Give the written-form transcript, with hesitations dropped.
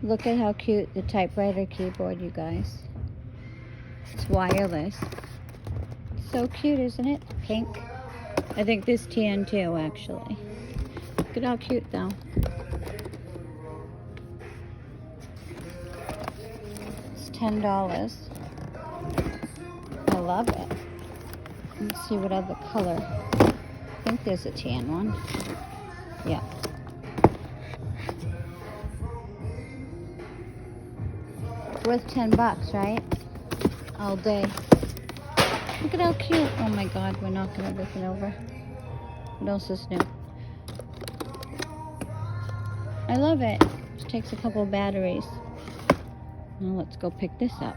Look at how cute the typewriter keyboard, you guys. It's wireless. So cute, isn't it? Pink. I think this tan too, actually. Look at how cute, though. It's $10. I love it. Let's see what other color. I think there's a tan one. Yeah. Worth $10, right? All day. Look at how cute. Oh my God, we're knocking everything over. What else is new? I love it. Just takes a couple of batteries. Now let's go pick this up.